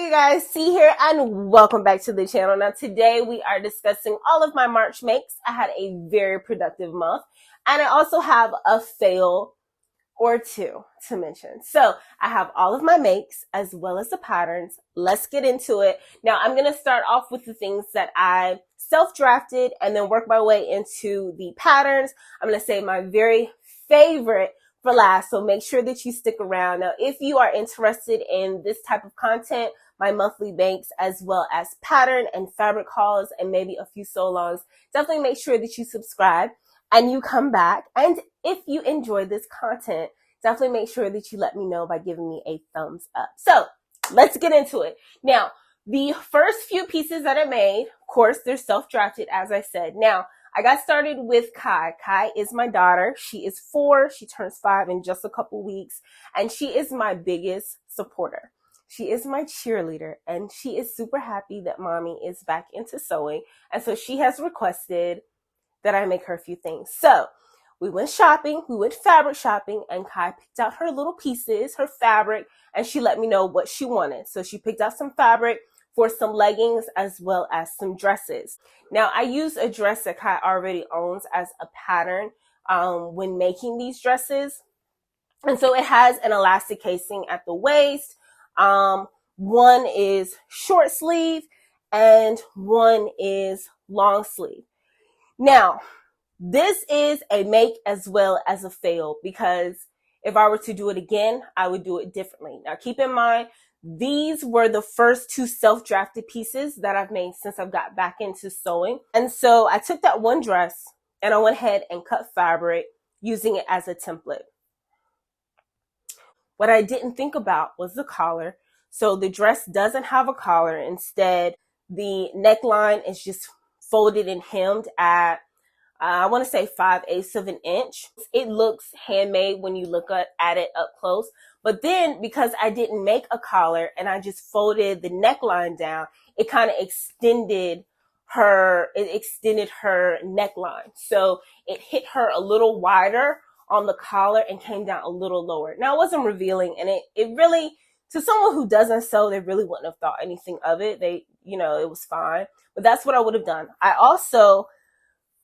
you guys, C here, and welcome back to the channel. Now today we are discussing all of my March makes. I had a very productive month, and I also have a fail or two to mention. So I have all of my makes as well as the patterns. Let's get into it. Now I'm going to start off with the things that I self-drafted and then work my way into the patterns. I'm going to say my very favorite for last, so make sure that you stick around. Now, if you are interested in this type of content, my monthly banks as well as pattern and fabric hauls and maybe a few sew-alongs, definitely make sure that you subscribe and you come back. And if you enjoy this content, definitely make sure that you let me know by giving me a thumbs up. So let's get into it. Now, the first few pieces that I made, of course, they're self-drafted, as I said. Now, I got started with Kai. Kai is my daughter. She is 4. She turns 5 in just a couple weeks. And she is my biggest supporter. She is my cheerleader. And she is super happy that mommy is back into sewing. And so she has requested that I make her a few things. So we went shopping. We went fabric shopping. And Kai picked out her little pieces, her fabric. And she let me know what she wanted. So she picked out some fabric for some leggings as well as some dresses. Now, I use a dress that Kai already owns as a pattern when making these dresses. And so it has an elastic casing at the waist. One is short sleeve and one is long sleeve. Now, this is a make as well as a fail because if I were to do it again, I would do it differently. Now, keep in mind, these were the first 2 self-drafted pieces that I've made since I've got back into sewing. And so I took that one dress and I went ahead and cut fabric using it as a template. What I didn't think about was the collar. So the dress doesn't have a collar. Instead, the neckline is just folded and hemmed at I want to say 5/8 of an inch. It looks handmade when you look at it up close. But then because I didn't make a collar and I just folded the neckline down, it kind of extended her neckline. So it hit her a little wider on the collar and came down a little lower. Now it wasn't revealing, and it really, to someone who doesn't sew, they really wouldn't have thought anything of it. It was fine. But that's what I would have done. I also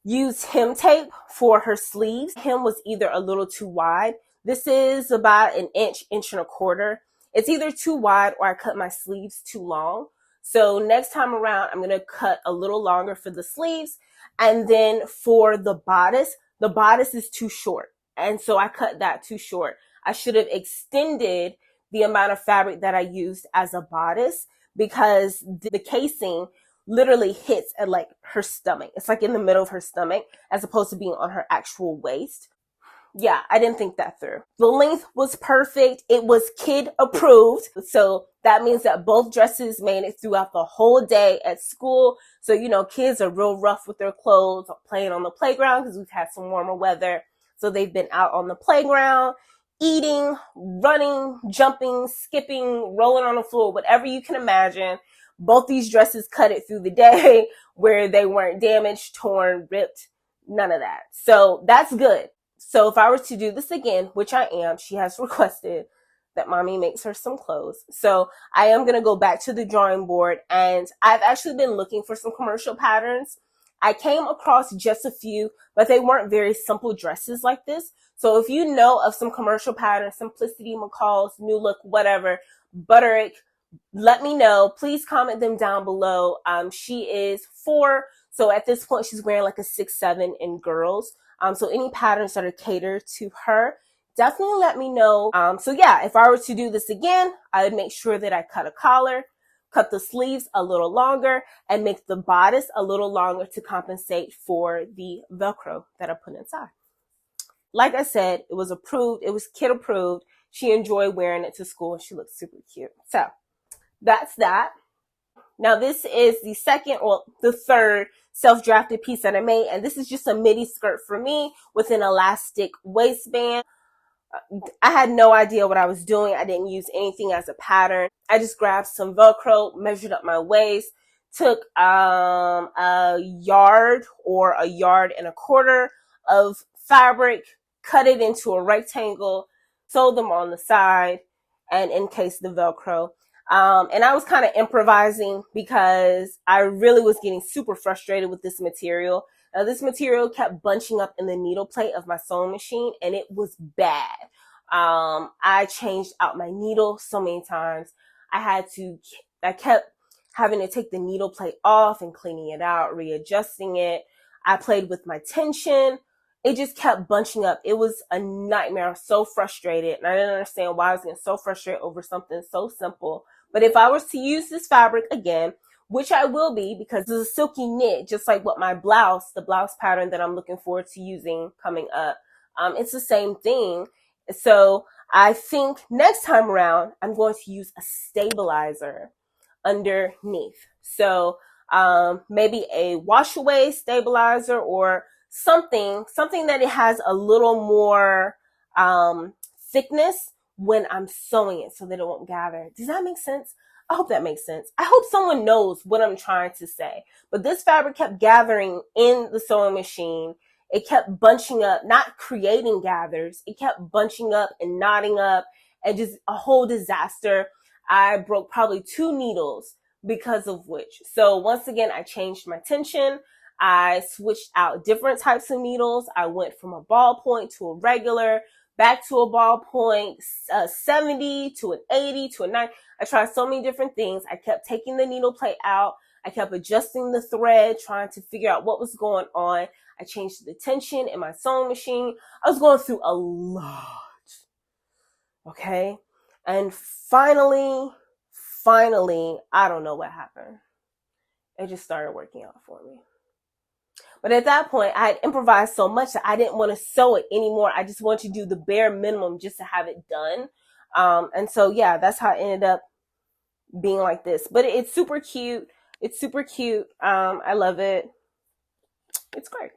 used hem tape for her sleeves. Hem was either a little too wide. This is about an inch and a quarter. It's either too wide or I cut my sleeves too long. So next time around, I'm going to cut a little longer for the sleeves. And then for the bodice is too short. And so I cut that too short. I should have extended the amount of fabric that I used as a bodice because the casing literally hits at like her stomach. It's like in the middle of her stomach as opposed to being on her actual waist. Yeah, I didn't think that through. The length was perfect. It was kid approved. So that means that both dresses made it throughout the whole day at school. So, kids are real rough with their clothes, playing on the playground because we've had some warmer weather. So they've been out on the playground, eating, running, jumping, skipping, rolling on the floor, whatever you can imagine. Both these dresses cut it through the day where they weren't damaged, torn, ripped, none of that. So that's good. So if I were to do this again, which I am, she has requested that mommy makes her some clothes. So I am going to go back to the drawing board, and I've actually been looking for some commercial patterns. I came across just a few, but they weren't very simple dresses like this. So if you know of some commercial patterns, Simplicity, McCall's, New Look, whatever, Butterick, let me know. Please comment them down below. She is 4, so at this point she's wearing like a 6'7" in girls. So any patterns that are catered to her, definitely let me know. So yeah, if I were to do this again, I would make sure that I cut a collar, cut the sleeves a little longer, and make the bodice a little longer to compensate for the Velcro that I put inside. Like I said, it was approved. It was kid approved. She enjoyed wearing it to school, and she looked super cute. So that's that. Now this is the third self-drafted piece that I made, and this is just a midi skirt for me with an elastic waistband. I had no idea what I was doing. I didn't use anything as a pattern. I just grabbed some Velcro, measured up my waist, took a yard or a yard and a quarter of fabric, cut it into a rectangle, sewed them on the side, and encased the Velcro. And I was kind of improvising because I really was getting super frustrated with this material. Now, this material kept bunching up in the needle plate of my sewing machine, and it was bad. I changed out my needle so many times. I kept having to take the needle plate off and cleaning it out, readjusting it. I played with my tension. It just kept bunching up. It was a nightmare. I was so frustrated, and I didn't understand why I was getting so frustrated over something so simple. But if I was to use this fabric again, which I will be because it's a silky knit, just like what my blouse, the blouse pattern that I'm looking forward to using coming up, it's the same thing. So I think next time around, I'm going to use a stabilizer underneath. So maybe a wash away stabilizer or something that it has a little more thickness when I'm sewing it so that it won't gather. Does that make sense? I hope that makes sense. I hope someone knows what I'm trying to say. But this fabric kept gathering in the sewing machine. It kept bunching up, not creating gathers. It kept bunching up and knotting up and just a whole disaster. I broke probably 2 needles because of which. So once again, I changed my tension. I switched out different types of needles. I went from a ballpoint to a regular, back to a ballpoint, 70 to an 80 to a 90. I tried so many different things. I kept taking the needle plate out. I kept adjusting the thread, trying to figure out what was going on. I changed the tension in my sewing machine. I was going through a lot. Okay. And finally, I don't know what happened. It just started working out for me. But at that point, I had improvised so much that I didn't want to sew it anymore. I just wanted to do the bare minimum just to have it done. And so, yeah, that's how it ended up being like this. But it's super cute. It's super cute. I love it. It's great.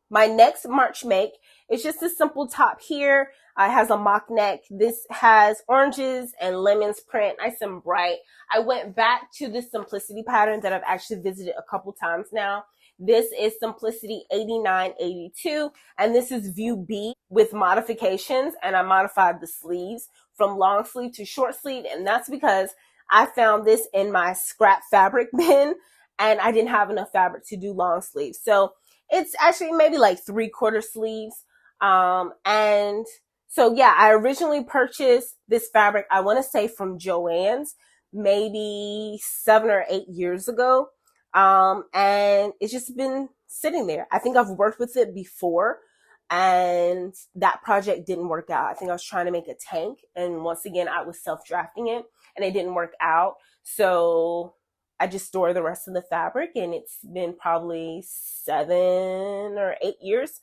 My next March make is just a simple top here. It has a mock neck. This has oranges and lemons print, nice and bright. I went back to the Simplicity pattern that I've actually visited a couple times now. This is Simplicity 8982, and this is View B with modifications, and I modified the sleeves from long sleeve to short sleeve, and that's because I found this in my scrap fabric bin, and I didn't have enough fabric to do long sleeves. So it's actually maybe like 3/4 sleeves. And so yeah, I originally purchased this fabric, I want to say from Joann's, maybe 7 or 8 years ago. And it's just been sitting there. I think I've worked with it before and that project didn't work out. I think I was trying to make a tank, and once again, I was self-drafting it and it didn't work out. So I just store the rest of the fabric, and it's been probably 7 or 8 years.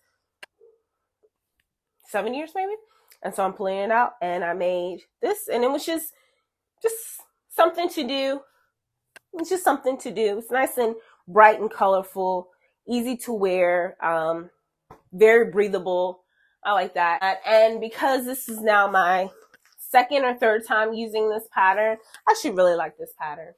7 years maybe. And so I'm pulling it out, and I made this, and it was just something to do. It's just something to do. It's nice and bright and colorful, easy to wear, very breathable. I like that. And because this is now my second or third time using this pattern, I actually really like this pattern.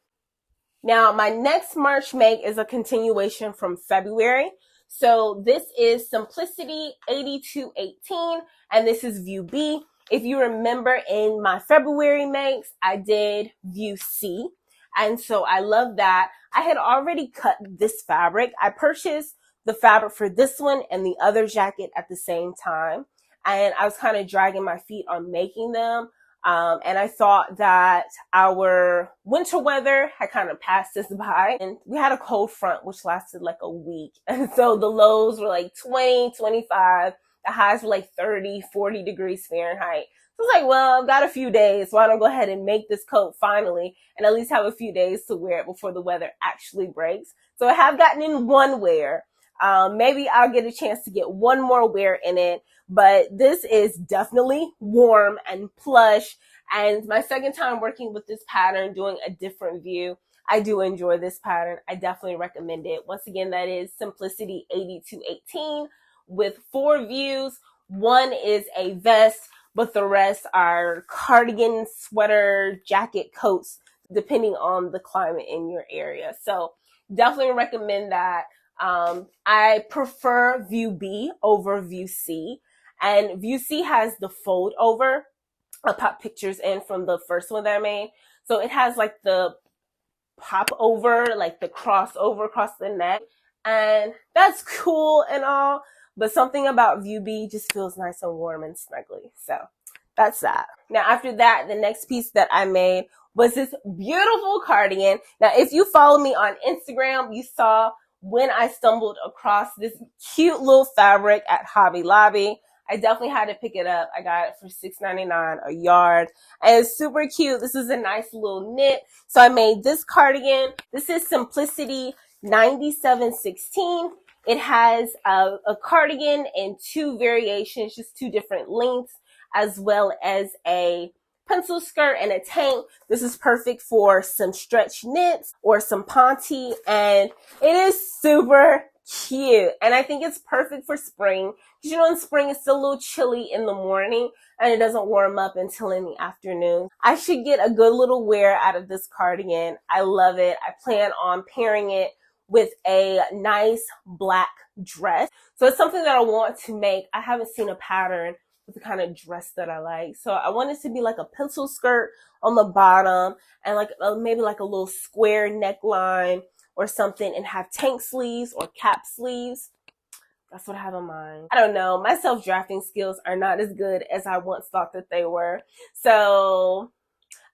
Now, my next March make is a continuation from February. So this is Simplicity 8218, and this is View B. If you remember in my February makes, I did View C. And so I love that. I had already cut this fabric. I purchased the fabric for this one and the other jacket at the same time. And I was kind of dragging my feet on making them. And I thought that our winter weather had kind of passed us by, and we had a cold front, which lasted like a week. And so the lows were like 20, 25. The highs were like 30, 40 degrees Fahrenheit. So I was like, well, I've got a few days. Why don't I go ahead and make this coat finally and at least have a few days to wear it before the weather actually breaks. So I have gotten in one wear. Maybe I'll get a chance to get one more wear in it, but this is definitely warm and plush. And my second time working with this pattern, doing a different view, I do enjoy this pattern. I definitely recommend it. Once again, that is Simplicity 8218 with 4 views. One is a vest, but the rest are cardigan, sweater, jacket, coats, depending on the climate in your area. So definitely recommend that. I prefer View B over View C, and View C has the fold over. I'll pop pictures in from the first one that I made. So it has like the pop over, like the crossover across the neck. And that's cool and all, but something about View B just feels nice and warm and snuggly. So that's that. Now, after that, the next piece that I made was this beautiful cardigan. Now, if you follow me on Instagram, you saw when I stumbled across this cute little fabric at Hobby Lobby. I definitely had to pick it up. I got it for $6.99 a yard. And it's super cute. This is a nice little knit. So I made this cardigan. This is Simplicity 9716. It has a cardigan in two variations, just two different lengths, as well as a pencil skirt and a tank. This is perfect for some stretch knits or some ponte, and it is super cute. And I think it's perfect for spring, because you know in spring it's still a little chilly in the morning and it doesn't warm up until in the afternoon. I should get a good little wear out of this cardigan. I love it. I plan on pairing it with a nice black dress. So it's something that I want to make. I haven't seen a pattern with the kind of dress that I like. So I want it to be like a pencil skirt on the bottom and like maybe like a little square neckline or something, and have tank sleeves or cap sleeves. That's what I have in mind. I don't know. My self-drafting skills are not as good as I once thought that they were. So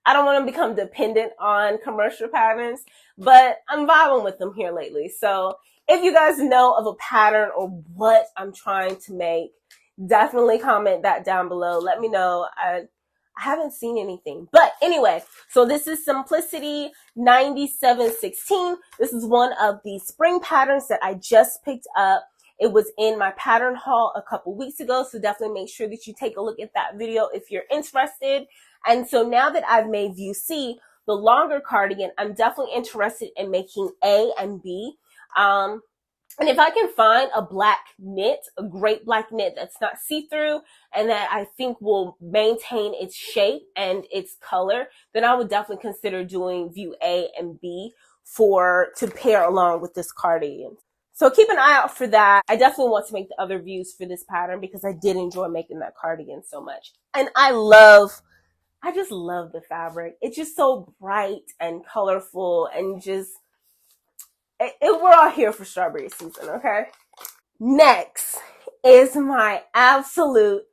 I don't want to become dependent on commercial patterns, but I'm vibing with them here lately. So if you guys know of a pattern or what I'm trying to make, definitely comment that down below. Let me know. I haven't seen anything. But anyway, so this is Simplicity 9716. This is one of the spring patterns that I just picked up. It was in my pattern haul a couple weeks ago, so definitely make sure that you take a look at that video if you're interested. And so now that I've made View C, the longer cardigan, I'm definitely interested in making A and B. And if I can find a black knit, a great black knit that's not see-through and that I think will maintain its shape and its color, then I would definitely consider doing View A and B to pair along with this cardigan. So keep an eye out for that. I definitely want to make the other views for this pattern because I did enjoy making that cardigan so much. And I just love the fabric. It's just so bright and colorful and just, we're all here for strawberry season, okay? Next is my absolute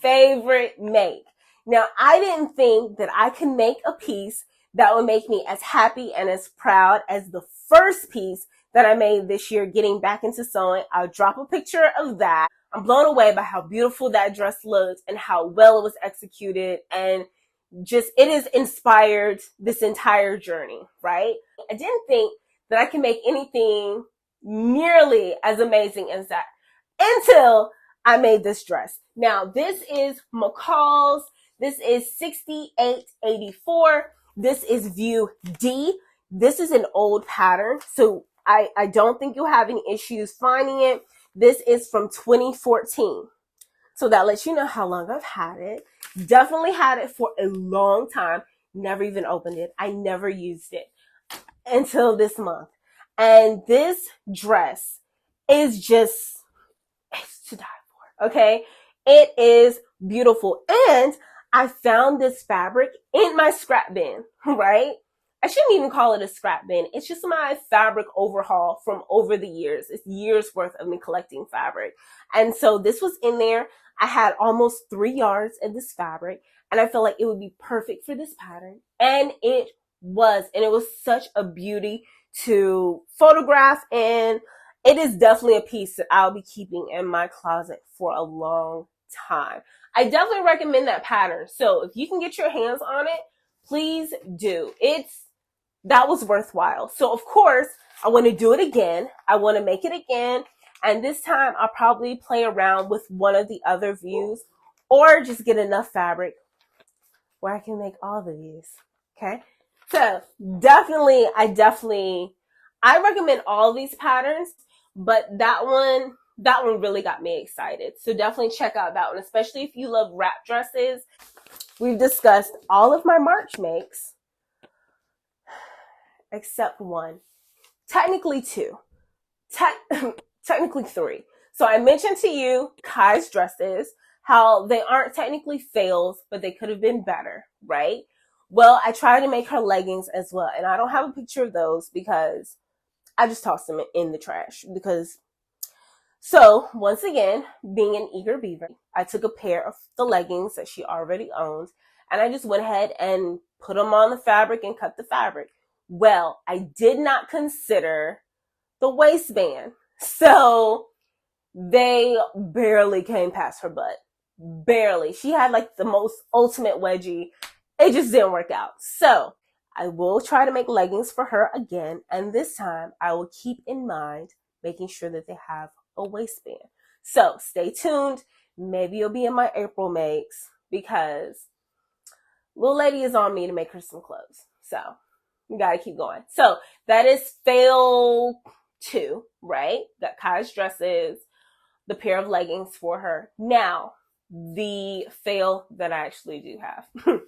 favorite make. Now, I didn't think that I could make a piece that would make me as happy and as proud as the first piece that I made this year, getting back into sewing. I'll drop a picture of that. I'm blown away by how beautiful that dress looked and how well it was executed, and just it has inspired this entire journey, right? I didn't think that I can make anything nearly as amazing as that until I made this dress. Now, this is McCall's. This is 6884. This is View D. This is an old pattern, so I don't think you'll have any issues finding it. This is from 2014. So that lets you know how long I've had it. Definitely had it for a long time. Never even opened it. I never used it until this month. And this dress is just, it's to die for, okay? It is beautiful. And I found this fabric in my scrap bin, right? I shouldn't even call it a scrap bin. It's just my fabric overhaul from over the years. It's years worth of me collecting fabric. And so this was in there. I had almost 3 yards of this fabric, and I felt like it would be perfect for this pattern. And it was. And it was such a beauty to photograph. And it is definitely a piece that I'll be keeping in my closet for a long time. I definitely recommend that pattern. So if you can get your hands on it, please do. That was worthwhile. So of course, I want to do it again. I want to make it again. And this time I'll probably play around with one of the other views or just get enough fabric where I can make all the views. Okay. So I recommend all these patterns, but that one really got me excited. So definitely check out that one, especially if you love wrap dresses. We've discussed all of my March makes, except one. Technically two. Technically three. So I mentioned to you Kai's dresses, how they aren't technically fails, but they could have been better, right? Well, I tried to make her leggings as well, and I don't have a picture of those because I just tossed them in the trash. Because so once again, being an eager beaver, I took a pair of the leggings that she already owns, and I just went ahead and put them on the fabric and cut the fabric. Well, I did not consider the waistband, so they barely came past her butt. Barely. She had like the most ultimate wedgie. It just didn't work out. So I will try to make leggings for her again. And this time I will keep in mind making sure that they have a waistband. So stay tuned. Maybe you'll be in my April makes because little lady is on me to make her some clothes. So we got to keep going. So that is fail 2, right? Got Kai's dresses, the pair of leggings for her. Now, the fail that I actually do have.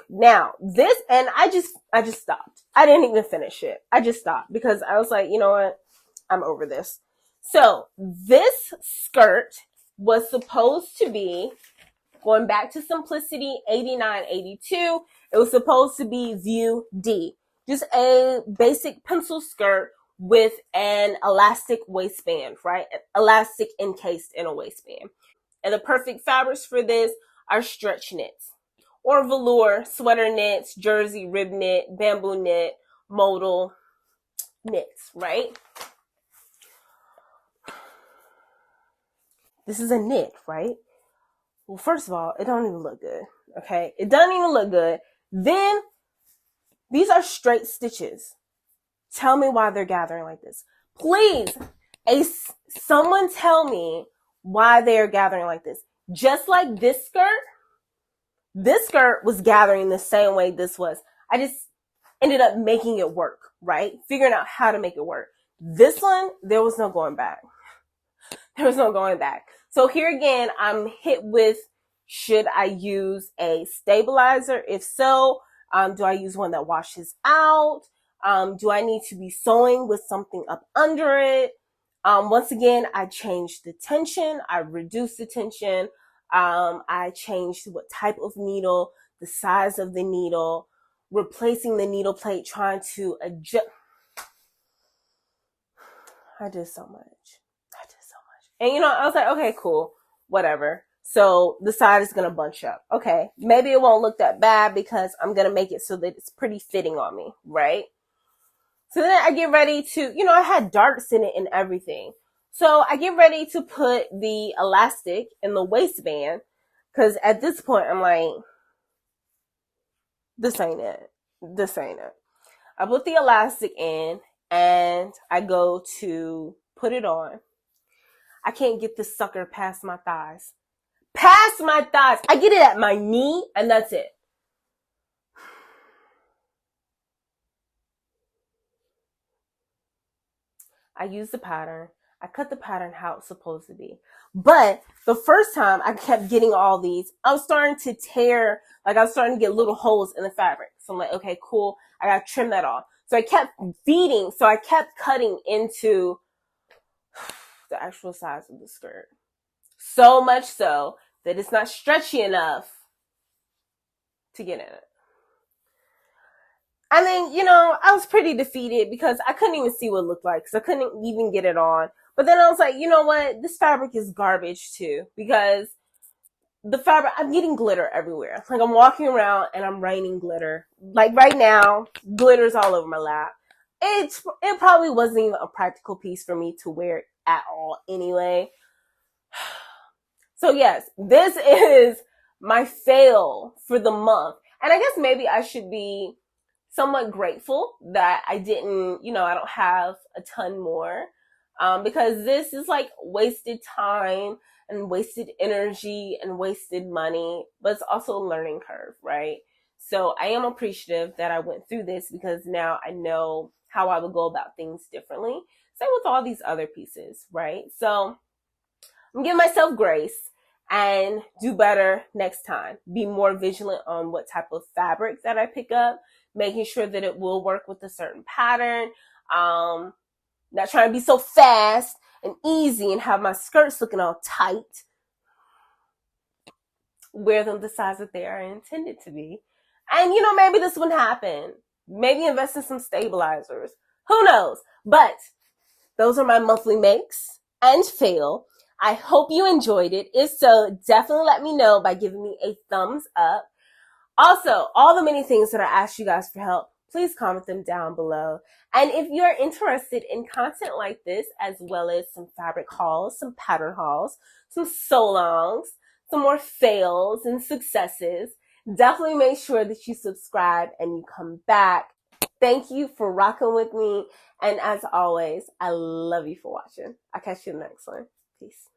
Now, this, and I just stopped. I didn't even finish it. I just stopped because I was like, you know what? I'm over this. So this skirt was supposed to be, going back to Simplicity 8982, it was supposed to be View D. Just a basic pencil skirt with an elastic waistband, right? Elastic encased in a waistband. And the perfect fabrics for this are stretch knits or velour, sweater knits, jersey, rib knit, bamboo knit, modal knits, right? This is a knit, right? Well, first of all, it don't even look good, okay? It doesn't even look good. Then, these are straight stitches. Tell me why they're gathering like this. Please, someone tell me why they're gathering like this. Just like this skirt was gathering the same way this was. I just ended up making it work, right? Figuring out how to make it work. This one, there was no going back. There was no going back. So here again, I'm hit with, should I use a stabilizer? If so, do I use one that washes out? Do I need to be sewing with something up under it? Once again, I changed the tension. I reduced the tension. I changed what type of needle, the size of the needle, replacing the needle plate, trying to adjust. I did so much. And you know, I was like, okay, cool, whatever. So the side is going to bunch up. Okay, maybe it won't look that bad because I'm going to make it so that it's pretty fitting on me, right? So then I get ready to, you know, I had darts in it and everything. So I get ready to put the elastic in the waistband because at this point I'm like, this ain't it. This ain't it. I put the elastic in and I go to put it on. I can't get this sucker past my thighs. Past my thighs. I get it at my knee and that's it. I use the pattern. I cut the pattern how it's supposed to be. But the first time I kept getting all these, I was starting to tear, like I was starting to get little holes in the fabric. So I'm like, okay, cool. I got to trim that off. So I kept feeding. So I kept cutting into the actual size of the skirt. So much so that it's not stretchy enough to get in it. And then, you know, I was pretty defeated because I couldn't even see what it looked like because I couldn't even get it on. But then I was like, you know what? This fabric is garbage too because the fabric, I'm getting glitter everywhere. Like I'm walking around and I'm raining glitter. Like right now, glitter's all over my lap. It probably wasn't even a practical piece for me to wear at all anyway. So yes, this is my fail for the month. And I guess maybe I should be somewhat grateful that I didn't, you know, I don't have a ton more. Because this is like wasted time and wasted energy and wasted money, but it's also a learning curve, right? So I am appreciative that I went through this because now I know how I would go about things differently. Same with all these other pieces, right? So I'm giving myself grace and do better next time. Be more vigilant on what type of fabric that I pick up, making sure that it will work with a certain pattern. Not trying to be so fast and easy and have my skirts looking all tight. wear them the size that they are intended to be. And, you know, maybe this wouldn't happen. Maybe invest in some stabilizers. Who knows? But those are my monthly makes and fail. I hope you enjoyed it. If so, definitely let me know by giving me a thumbs up. Also, all the many things that I asked you guys for help, please comment them down below. And if you're interested in content like this, as well as some fabric hauls, some pattern hauls, some sew-alongs, some more fails and successes, definitely make sure that you subscribe and you come back. Thank you for rocking with me. And as always, I love you for watching. I'll catch you in the next one. Peace.